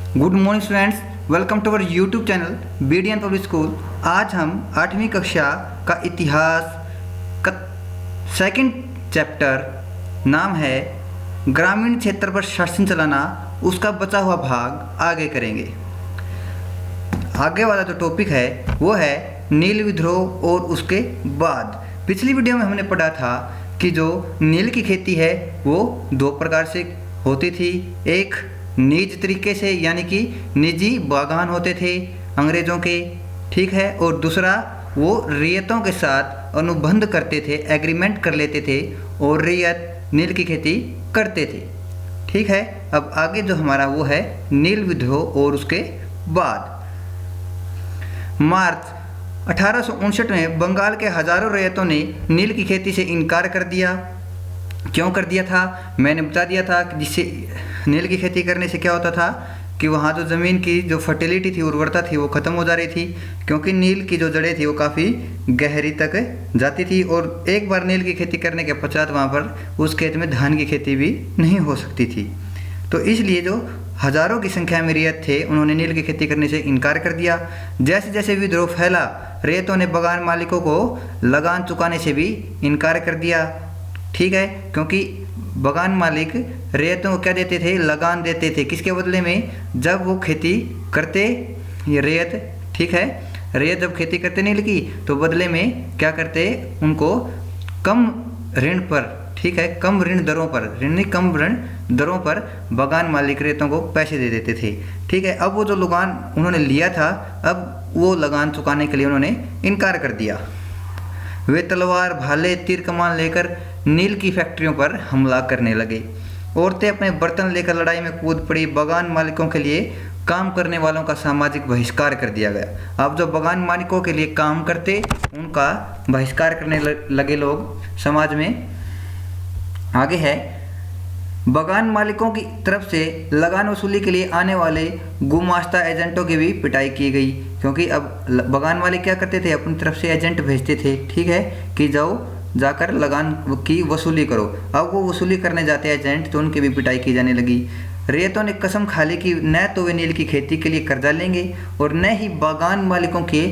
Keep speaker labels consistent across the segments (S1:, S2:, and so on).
S1: Good morning students, welcome to our YouTube channel BDN public school. आज हम 8वीं कक्षा का इतिहास का सेकंड चैप्टर, नाम है ग्रामीण क्षेत्र पर शासन चलाना, उसका बचा हुआ भाग आगे करेंगे। आगे वाला जो टॉपिक है वो है नील विद्रोह और उसके बाद। पिछली वीडियो में हमने पढ़ा था कि जो नील की खेती है वो दो प्रकार से होती थी। एक निज तरीके से यानी कि निजी बागान होते थे अंग्रेज़ों के, ठीक है, और दूसरा वो रियतों के साथ अनुबंध करते थे, एग्रीमेंट कर लेते थे और रियत नील की खेती करते थे, ठीक है। अब आगे जो हमारा वो है नील विद्रोह और उसके बाद। मार्च 1859 में बंगाल के हजारों रैयतों ने नील की खेती से इनकार कर दिया। क्यों कर दिया था मैंने बता दिया था कि जिससे नील की खेती करने से क्या होता था कि वहाँ जो ज़मीन की जो फर्टिलिटी थी, उर्वरता थी, वो ख़त्म हो जा रही थी, क्योंकि नील की जो जड़ें थी वो काफ़ी गहरी तक जाती थी और एक बार नील की खेती करने के पश्चात वहाँ पर उस खेत में धान की खेती भी नहीं हो सकती थी। तो इसलिए जो हज़ारों की संख्या में रियत थे उन्होंने नील की खेती करने से इनकार कर दिया। जैसे जैसे विद्रोह फैला, रेतों ने बगान मालिकों को लगान चुकाने से भी इनकार कर दिया, ठीक है, क्योंकि बगान मालिक रेतों को क्या देते थे, लगान देते थे। किसके बदले में? जब वो खेती करते, ये रेत, ठीक है, रेत जब खेती करते नील की तो बदले में क्या करते, उनको कम ऋण पर, ठीक है, कम ऋण दरों पर, ऋण नहीं कम ऋण दरों पर बगान मालिक रेतों को पैसे दे देते थे, ठीक है। अब वो जो लगान उन्होंने लिया था, अब वो लगान चुकाने के लिए उन्होंने इनकार कर दिया। वे तलवार, भाले, तीर कमान लेकर नील की फैक्ट्रियों पर हमला करने लगे। औरतें अपने बर्तन लेकर लड़ाई में कूद पड़ी। बगान मालिकों के लिए काम करने वालों का सामाजिक बहिष्कार कर दिया गया। अब जो बगान मालिकों के लिए काम करते उनका बहिष्कार करने लगे लोग समाज में। आगे है, बगान मालिकों की तरफ से लगान वसूली के लिए आने वाले गुमास्ता एजेंटों की भी पिटाई की गई, क्योंकि अब बगान मालिक क्या करते थे, अपनी तरफ से एजेंट भेजते थे, ठीक है, कि जाओ जाकर लगान की वसूली करो। अब वो वसूली करने जाते एजेंट, तो उनकी भी पिटाई की जाने लगी। रेतों ने कसम खा ली कि न तो वे नील की खेती के लिए कर्जा लेंगे और न ही बगान मालिकों के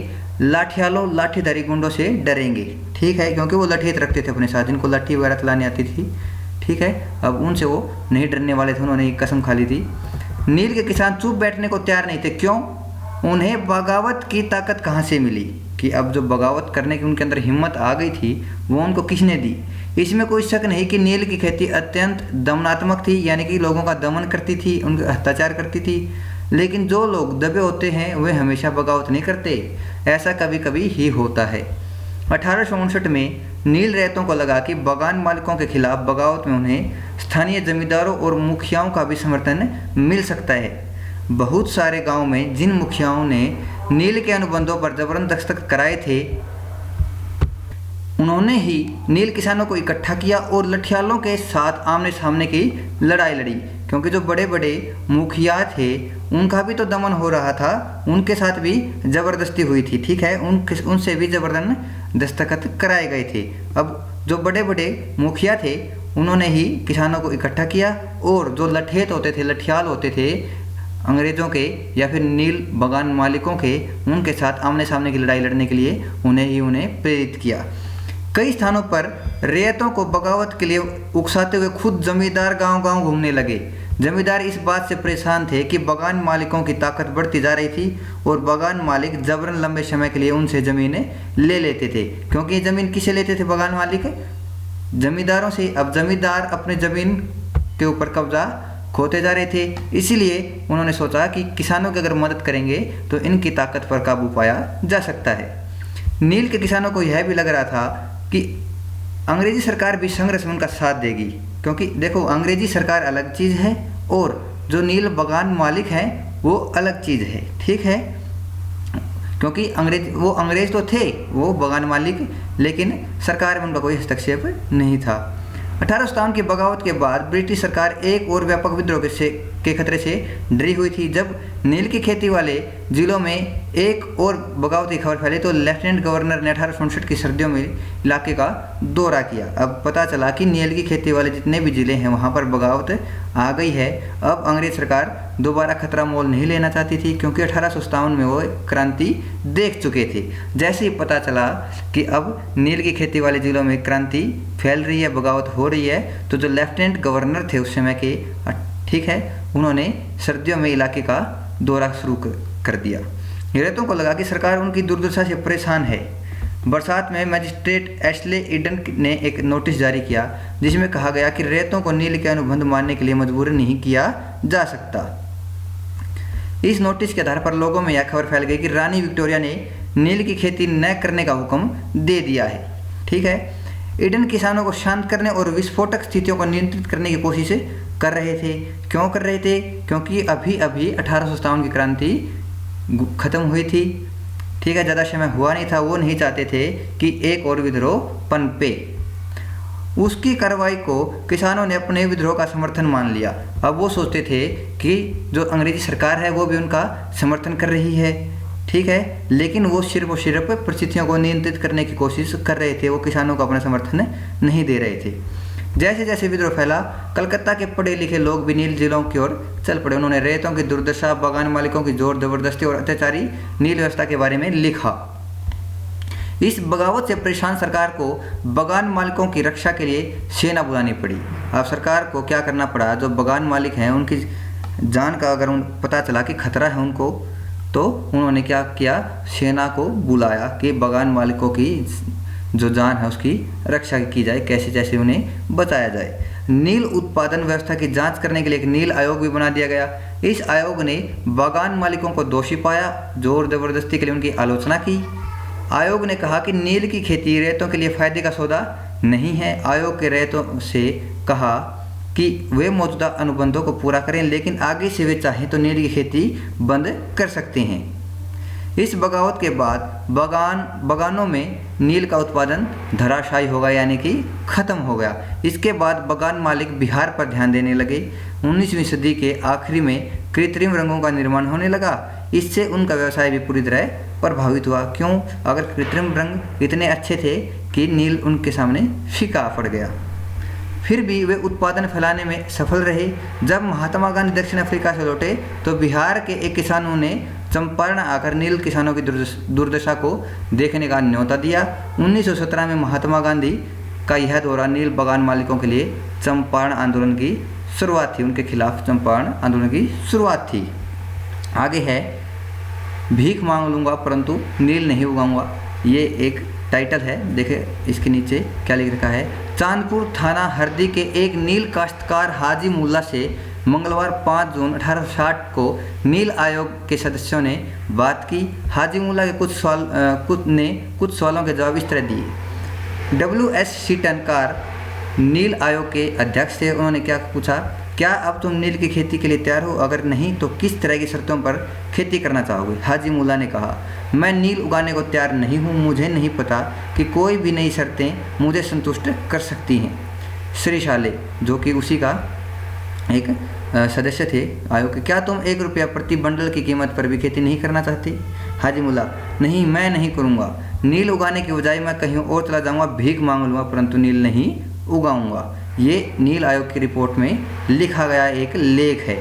S1: लाठियालों, लाठीधारी गुंडों से डरेंगे, ठीक है, क्योंकि वो लठियत रखते थे अपने साथ, जिनको लाठी वगैरह चलानी आती थी, ठीक है। अब उनसे वो नहीं डरने वाले थे, उन्होंने कसम खा ली थी। नील के किसान चुप बैठने को तैयार नहीं थे। क्यों? उन्हें बगावत की ताकत कहाँ से मिली कि अब जो बगावत करने की उनके अंदर हिम्मत आ गई थी वो उनको किसने दी? इसमें कोई शक नहीं कि नील की खेती अत्यंत दमनात्मक थी, यानी कि लोगों का दमन करती थी, उनके अत्याचार करती थी। लेकिन जो लोग दबे होते हैं वे हमेशा बगावत नहीं करते, ऐसा कभी कभी ही होता है। 1859 में नील रैयतों को लगा कि बगान मालिकों के खिलाफ बगावत में उन्हें स्थानीय जमींदारों और मुखियाओं का भी समर्थन मिल सकता है। बहुत सारे गांव में जिन मुखियाओं ने नील के अनुबंधों पर जबरन दस्तखत कराए थे, उन्होंने ही नील किसानों को इकट्ठा किया और लठियालों के साथ आमने सामने की लड़ाई लड़ी, क्योंकि जो बड़े बड़े मुखिया थे उनका भी तो दमन हो रहा था, उनके साथ भी ज़बरदस्ती हुई थी, ठीक है, उनसे भी जबरदन दस्तखत कराए गए थे। अब जो बड़े बड़े मुखिया थे उन्होंने ही किसानों को इकट्ठा किया और जो लठेत होते थे, लठियाल होते थे अंग्रेज़ों के या फिर नील बगान मालिकों के, उनके साथ आमने सामने की लड़ाई लड़ने के लिए उन्हें प्रेरित किया। कई स्थानों पर रैयतों को बगावत के लिए उकसाते हुए खुद जमींदार गांव-गांव घूमने लगे। जमींदार इस बात से परेशान थे कि बगान मालिकों की ताकत बढ़ती जा रही थी और बगान मालिक जबरन लंबे समय के लिए उनसे ज़मीनें ले लेते थे, क्योंकि ज़मीन किसे लेते थे बगान मालिक? जमींदारों से। अब जमींदार अपने ज़मीन के ऊपर कब्जा खोते जा रहे थे, इसीलिए उन्होंने सोचा कि किसानों की अगर मदद करेंगे तो इनकी ताकत पर काबू पाया जा सकता है। नील के किसानों को यह भी लग रहा था कि अंग्रेजी सरकार भी संघर्ष में उनका साथ देगी, क्योंकि देखो अंग्रेजी सरकार अलग चीज़ है और जो नील बगान मालिक हैं वो अलग चीज़ है, ठीक है, क्योंकि अंग्रेज तो थे वो बगान मालिक, लेकिन सरकार में उनका कोई हस्तक्षेप नहीं था। 1857 की बगावत के बाद ब्रिटिश सरकार एक और व्यापक विद्रोह के खतरे से डरी हुई थी। जब नील की खेती वाले जिलों में एक और बगावत की खबर फैली तो लेफ्टिनेंट गवर्नर ने 1859 की सर्दियों में इलाके का दौरा किया। अब पता चला कि नील की खेती वाले जितने भी ज़िले हैं वहाँ पर बगावत आ गई है। अब अंग्रेज सरकार दोबारा खतरा मोल नहीं लेना चाहती थी, क्योंकि 1857 में वो क्रांति देख चुके थे। जैसे ही पता चला कि अब नील की खेती वाले जिलों में क्रांति फैल रही है, बगावत हो रही है, तो जो लेफ्टिनेंट गवर्नर थे उस समय के, ठीक है, उन्होंने सर्दियों में इलाके का दौरा शुरू कर दिया। रेतों को लगा कि सरकार उनकी दुर्दशा से परेशान है। बरसात में मजिस्ट्रेट एशले ईडन ने एक नोटिस जारी किया, जिसमें कहा गया कि रेतों को नील के अनुबंध मानने के लिए मजबूर नहीं किया जा सकता। इस नोटिस के आधार पर लोगों में यह खबर फैल गई कि रानी विक्टोरिया ने नील की खेती न करने का हुक्म दे दिया है। ठीक है, ईडन किसानों को शांत करने और विस्फोटक स्थितियों को नियंत्रित करने की कोशिश कर रहे थे। क्यों कर रहे थे? क्योंकि अभी अभी 1857 की क्रांति खत्म हुई थी। ठीक है, ज़्यादा समय हुआ नहीं था। वो नहीं चाहते थे कि एक और विद्रोह पनपे। उसकी कार्रवाई को किसानों ने अपने विद्रोह का समर्थन मान लिया। अब वो सोचते थे कि जो अंग्रेजी सरकार है वो भी उनका समर्थन कर रही है। ठीक है, लेकिन वो सिर्फ और सिर्फ परिस्थितियों को नियंत्रित करने की कोशिश कर रहे थे, वो किसानों को अपना समर्थन नहीं दे रहे थे। जैसे जैसे विद्रोह फैला, कलकत्ता के पढ़े लिखे लोग भी नील जिलों की ओर चल पड़े। उन्होंने रेतों की दुर्दशा, बागान मालिकों की जोर जबरदस्ती और अत्याचारी नील व्यवस्था के बारे में लिखा। इस बगावत से परेशान सरकार को बागान मालिकों की रक्षा के लिए सेना बुलानी पड़ी। अब सरकार को क्या करना पड़ा? जो बागान मालिक हैं उनकी जान का अगर पता चला कि खतरा है उनको, तो उन्होंने क्या किया? सेना को बुलाया कि बागान मालिकों की जो जान है उसकी रक्षा की जाए, कैसे जैसे उन्हें बचाया जाए। नील उत्पादन व्यवस्था की जांच करने के लिए एक नील आयोग भी बना दिया गया। इस आयोग ने बागान मालिकों को दोषी पाया, जोर जबरदस्ती के लिए उनकी आलोचना की। आयोग ने कहा कि नील की खेती रेतों के लिए फायदे का सौदा नहीं है। आयोग के रेतों से कहा कि वे मौजूदा अनुबंधों को पूरा करें, लेकिन आगे से वे चाहें तो नील की खेती बंद कर सकते हैं। इस बगावत के बाद बागानों में नील का उत्पादन धराशायी हो गया, यानी कि ख़त्म हो गया। इसके बाद बागान मालिक बिहार पर ध्यान देने लगे। 19वीं सदी के आखिरी में कृत्रिम रंगों का निर्माण होने लगा। इससे उनका व्यवसाय भी पूरी तरह प्रभावित हुआ। क्यों? अगर कृत्रिम रंग इतने अच्छे थे कि नील उनके सामने फीका पड़ गया। फिर भी वे उत्पादन फैलाने में सफल रहे। जब महात्मा गांधी दक्षिण अफ्रीका से लौटे तो बिहार के एक किसानों ने चंपारण आकर नील किसानों की दुर्दशा को देखने का न्योता दिया। 1917 में महात्मा गांधी का यह दौरा नील बागान मालिकों के लिए चंपारण आंदोलन की शुरुआत थी। उनके खिलाफ चंपारण आंदोलन की शुरुआत थी। आगे है, भीख मांग लूँगा परंतु नील नहीं उगाऊंगा। ये एक टाइटल है, देखे इसके नीचे क्या लिख रखा है। चांदपुर थाना हरदी के एक नील काश्तकार हाजी मुल्ला से मंगलवार 5 जून 1860 को नील आयोग के सदस्यों ने बात की। हाजी मुल्ला के कुछ सवालों के जवाब इस तरह दिए। WS सीटनकार नील आयोग के अध्यक्ष थे। उन्होंने क्या पूछा? क्या अब तुम नील की खेती के लिए तैयार हो? अगर नहीं तो किस तरह की शर्तों पर खेती करना चाहोगे? हाजी मुल्ला ने कहा, मैं नील उगाने को तैयार नहीं हूँ। मुझे नहीं पता कि कोई भी नई शर्तें मुझे संतुष्ट कर सकती हैं। श्री शाले, जो कि उसी का एक सदस्य थे आयोग के, क्या तुम 1 रुपया प्रति बंडल की कीमत पर भी खेती नहीं करना चाहते? हाजी मुल्ला, नहीं, मैं नहीं करूँगा। नील उगाने के बजाय मैं कहीं और चला जाऊँगा, भीख मांग लूँगा, परंतु नील नहीं उगाऊँगा। ये नील आयोग की रिपोर्ट में लिखा गया एक लेख है।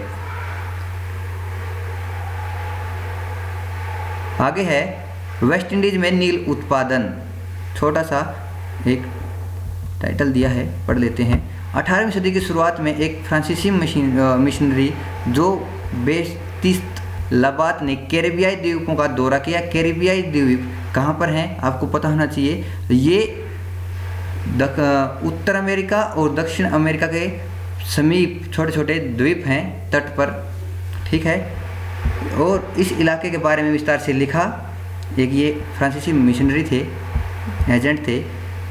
S1: आगे है, वेस्ट इंडीज में नील उत्पादन। छोटा सा एक टाइटल दिया है, पढ़ लेते हैं। 18वीं सदी की शुरुआत में एक फ्रांसीसी मिशनरी जो बेस्तिस्त लबात ने कैरिबियाई द्वीपों का दौरा किया। कैरिबियाई द्वीप कहाँ पर हैं आपको पता होना चाहिए। ये उत्तर अमेरिका और दक्षिण अमेरिका के समीप छोटे छोटे द्वीप हैं तट पर। ठीक है, और इस इलाके के बारे में विस्तार से लिखा। एक ये फ्रांसीसी मिशनरी थे, एजेंट थे।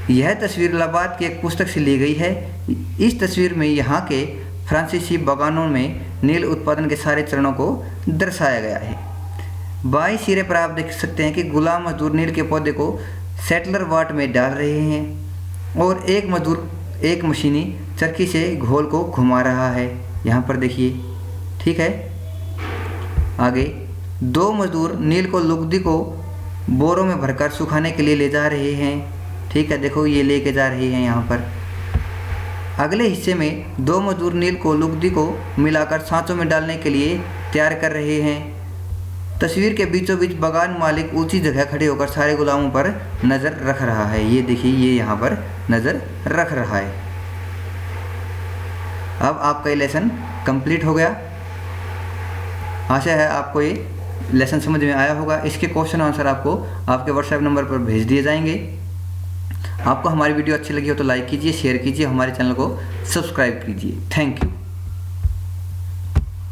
S1: यह तस्वीर लबात की एक पुस्तक से ली गई है। इस तस्वीर में यहाँ के फ्रांसीसी बागानों में नील उत्पादन के सारे चरणों को दर्शाया गया है। बाईं सिरे पर आप देख सकते हैं कि गुलाम मजदूर नील के पौधे को सेटलर वाट में डाल रहे हैं और एक मजदूर एक मशीनी चरखी से घोल को घुमा रहा है। यहाँ पर देखिए। ठीक है, आगे 2 मजदूर नील को लुगदी को बोरों में भरकर सुखाने के लिए ले जा रहे हैं। ठीक है, देखो ये लेके जा रहे हैं यहाँ पर। अगले हिस्से में 2 मजदूर नील को लुगदी को मिलाकर सांचों में डालने के लिए तैयार कर रहे हैं। तस्वीर के बीचों बीच बगान मालिक ऊंची जगह खड़े होकर सारे गुलामों पर नज़र रख रहा है। ये देखिए, ये यहाँ पर नज़र रख रहा है। अब आपका ये लेसन कंप्लीट हो गया। आशा है आपको ये लेसन समझ में आया होगा। इसके क्वेश्चन आंसर आपको आपके व्हाट्सएप नंबर पर भेज दिए जाएंगे। आपको हमारी वीडियो अच्छी लगी हो तो लाइक कीजिए, शेयर कीजिए, हमारे चैनल को सब्सक्राइब कीजिए। Thank you.